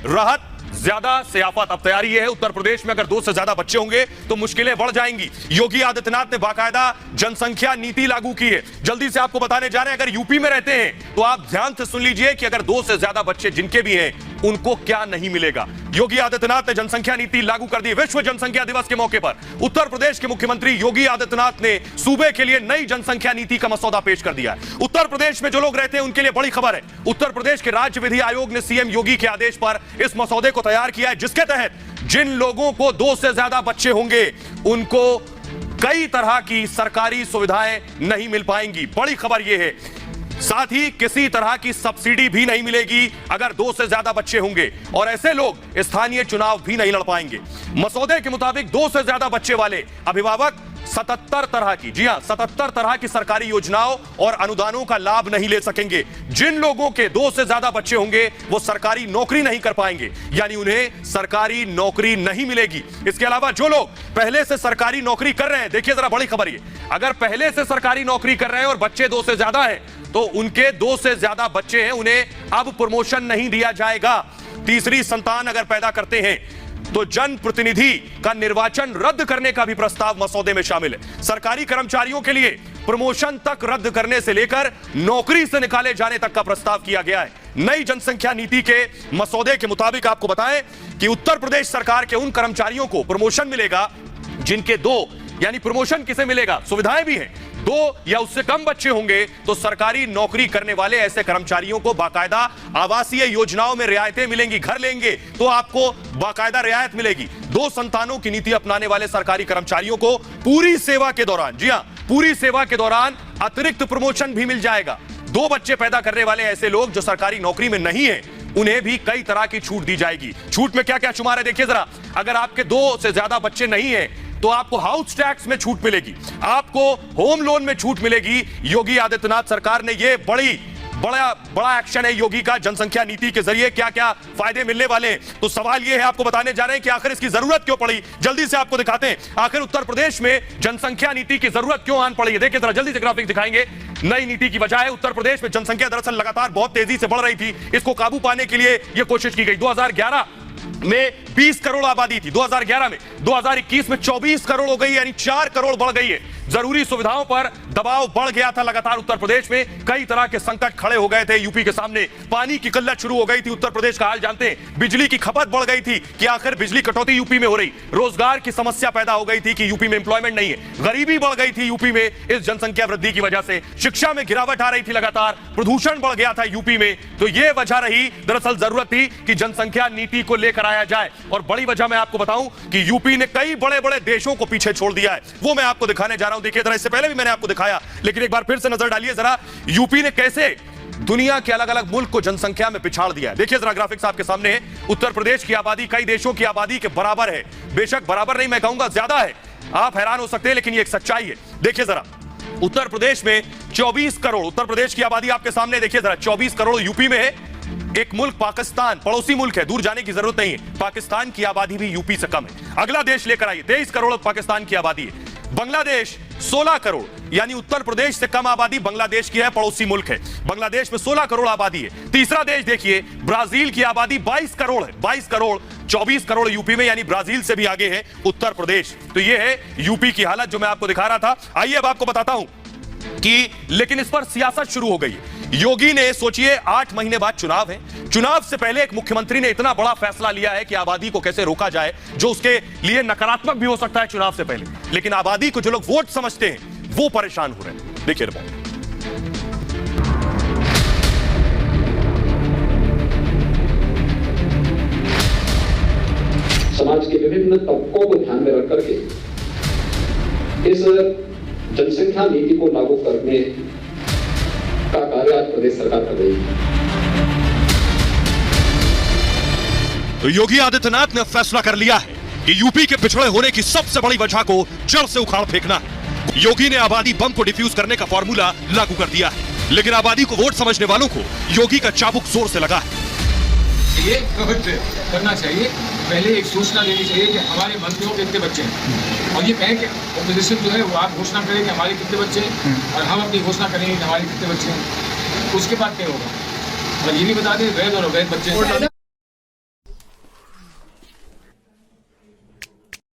राहत ज्यादा से आफत। अब तैयारी यह है, उत्तर प्रदेश में अगर 2 से ज्यादा बच्चे होंगे तो मुश्किलें बढ़ जाएंगी। योगी आदित्यनाथ ने बाकायदा जनसंख्या नीति लागू की है। जल्दी से आपको बताने जा रहे हैं, अगर यूपी में रहते हैं तो आप ध्यान से सुन लीजिए कि अगर 2 से ज्यादा बच्चे जिनके भी हैं उनको क्या नहीं मिलेगा। योगी आदित्यनाथ ने जनसंख्या नीति लागू कर दी। विश्व जनसंख्या दिवस के मौके पर उत्तर प्रदेश के मुख्यमंत्री योगी आदित्यनाथ ने सूबे के लिए नई जनसंख्या नीति का मसौदा पेश कर दिया है। उत्तर प्रदेश में जो लोग रहते हैं उनके लिए बड़ी खबर है। उत्तर प्रदेश के राज्य विधि आयोग ने सीएम योगी के आदेश पर इस मसौदे को तैयार किया है, जिसके तहत जिन लोगों को 2 से ज्यादा बच्चे होंगे उनको कई तरह की सरकारी सुविधाएं नहीं मिल पाएंगी। बड़ी खबर यह है। साथ ही किसी तरह की सब्सिडी भी नहीं मिलेगी अगर 2 से ज्यादा बच्चे होंगे, और ऐसे लोग स्थानीय चुनाव भी नहीं लड़ पाएंगे। मसौदे के मुताबिक 2 से ज्यादा बच्चे वाले अभिभावक 77 तरह की, जी हां 77 तरह की सरकारी योजनाओं और अनुदानों का लाभ नहीं ले सकेंगे। जिन लोगों के 2 से ज्यादा बच्चे होंगे वो सरकारी नौकरी नहीं कर पाएंगे, यानी उन्हें सरकारी नौकरी नहीं मिलेगी। इसके अलावा जो लोग पहले से सरकारी नौकरी कर रहे हैं, देखिए जरा बड़ी खबर ये, अगर पहले से सरकारी नौकरी कर रहे हैं और बच्चे 2 से ज्यादा हैं तो उनके 2 से ज्यादा बच्चे हैं, उन्हें अब प्रमोशन नहीं दिया जाएगा। तीसरी संतान अगर पैदा करते हैं तो जन प्रतिनिधि का निर्वाचन रद्द करने का भी प्रस्ताव मसौदे में शामिल है। सरकारी कर्मचारियों के लिए प्रमोशन तक रद्द करने से लेकर नौकरी से निकाले जाने तक का प्रस्ताव किया गया है। नई जनसंख्या नीति के मसौदे के मुताबिक आपको बताएं कि उत्तर प्रदेश सरकार के उन कर्मचारियों को प्रमोशन मिलेगा जिनके 2, यानी प्रमोशन किसे मिलेगा, सुविधाएं भी हैं, 2 या उससे कम बच्चे होंगे तो सरकारी नौकरी करने वाले ऐसे कर्मचारियों को बाकायदा आवासीय योजनाओं में रियायतें मिलेंगी। घर लेंगे तो आपको बाकायदा रियायत मिलेगी। 2 संतानों की नीति अपनाने वाले सरकारी कर्मचारियों को पूरी सेवा के दौरान, जी हां पूरी सेवा के दौरान अतिरिक्त प्रमोशन भी मिल जाएगा। 2 बच्चे पैदा करने वाले ऐसे लोग जो सरकारी नौकरी में नहीं है उन्हें भी कई तरह की छूट दी जाएगी। छूट में क्या क्या शुमार है देखिए जरा। अगर आपके 2 से ज्यादा बच्चे नहीं है तो आपको हाउस टैक्स में छूट मिलेगी, आपको होम लोन में छूट मिलेगी। योगी आदित्यनाथ सरकार ने ये बड़ा एक्शन है योगी का जनसंख्या नीति के जरिए, क्या क्या फायदे मिलने वाले हैं। तो सवाल ये है, आपको बताने जा रहे हैं कि आखिर इसकी जरूरत क्यों पड़ी। जल्दी से आपको दिखाते हैं आखिर उत्तर प्रदेश में जनसंख्या नीति की जरूरत क्यों आन पड़ी है। देखिए जरा जल्दी से ग्राफिक दिखाएंगे। नई नीति की वजह है उत्तर प्रदेश में जनसंख्या दरअसल लगातार बहुत तेजी से बढ़ रही थी। इसको काबू पाने के लिए यह कोशिश की गई। 2011 में 20 करोड़ आबादी थी, 2011 में, 2021 में 24 करोड़ हो गई, यानी 4 करोड़ बढ़ गई है। जरूरी सुविधाओं पर दबाव बढ़ गया था लगातार उत्तर प्रदेश में। कई तरह के संकट खड़े हो गए थे यूपी के सामने। पानी की किल्लत शुरू हो गई थी, उत्तर प्रदेश का हाल जानते हैं। बिजली की खपत बढ़ गई थी कि आखिर बिजली कटौती यूपी में हो रही। रोजगार की समस्या पैदा हो गई थी कि यूपी में एम्प्लॉयमेंट नहीं है। गरीबी बढ़ गई थी यूपी में इस जनसंख्या वृद्धि की वजह से। शिक्षा में गिरावट आ रही थी लगातार। प्रदूषण बढ़ गया था यूपी में। तो यह वजह रही, दरअसल जरूरत थी कि जनसंख्या नीति को लेकर आया जाए। और बड़ी वजह मैं आपको बताऊं कि यूपी ने कई बड़े बड़े देशों को पीछे छोड़ दिया है, वो मैं आपको दिखाने जा रहा हूं। देखिए जरा, इससे पहले भी मैंने आपको दिखाया, लेकिन एक बार फिर से नजर डालिए जरा, यूपी ने कैसे दुनिया के अलग अलग मुल्क को जनसंख्या में पिछाड़ दिया है। देखिए जरा ग्राफिक्स आपके सामने है। उत्तर प्रदेश की आबादी कई देशों की आबादी के बराबर है। बेशक बराबर नहीं, मैं कहूंगा ज्यादा है। आप हैरान हो सकते हैं लेकिन ये एक सच्चाई है। देखिए जरा, उत्तर प्रदेश में 24 करोड़, उत्तर प्रदेश की आबादी आपके सामने देखिए जरा, 24 करोड़ यूपी में है। एक मुल्क पाकिस्तान, पड़ोसी मुल्क है, दूर जाने की जरूरत नहीं है, पाकिस्तान की आबादी भी यूपी से कम है। अगला देश लेकर आइए, 23 करोड़ पाकिस्तान की आबादी है। बांग्लादेश 16 करोड़, यानी उत्तर प्रदेश से कम आबादी बांग्लादेश की है, पड़ोसी मुल्क है। बांग्लादेश में 16 करोड़ आबादी है। तीसरा देश देखिए, ब्राजील की आबादी 22 करोड़ है, 22 करोड़, 24 करोड़ यूपी में, यानी ब्राजील से भी आगे है उत्तर प्रदेश। तो यह है यूपी की हालत जो मैं आपको दिखा रहा था। आइए अब आपको बताता हूं कि लेकिन इस पर सियासत शुरू हो गई है। योगी ने, सोचिए 8 महीने बाद चुनाव है, चुनाव से पहले एक मुख्यमंत्री ने इतना बड़ा फैसला लिया है कि आबादी को कैसे रोका जाए, जो उसके लिए नकारात्मक भी हो सकता है चुनाव से पहले, लेकिन आबादी को जो लोग वोट समझते हैं वो परेशान हो रहे हैं। देखिए रिपोर्ट। समाज के विभिन्न तबकों को ध्यान में रख करके इस जनसंख्या नीति को लागू करने का कार्य आज प्रदेश सरकार कर रही है। तो योगी आदित्यनाथ ने फैसला कर लिया है कि यूपी के पिछड़े होने की सबसे बड़ी वजह को जड़ से उखाड़ फेंकना है। योगी ने आबादी बम को डिफ्यूज करने का फॉर्मूला लागू कर दिया है, लेकिन आबादी को वोट समझने वालों को योगी का चाबुक जोर से लगा है। ये करना चाहिए, पहले एक सूचना देनी चाहिए कि हमारे मंत्रियों के कितने बच्चे हैं, और ये कहें कि ऑपोजिशन जो है वो आप घोषणा करें कि हमारे कितने बच्चे हैं, और हम अपनी घोषणा करेंगे कि हमारे कितने बच्चे हैं। उसके बाद क्या होगा, और ये भी बता दें वैध और अवैध बच्चे हैं।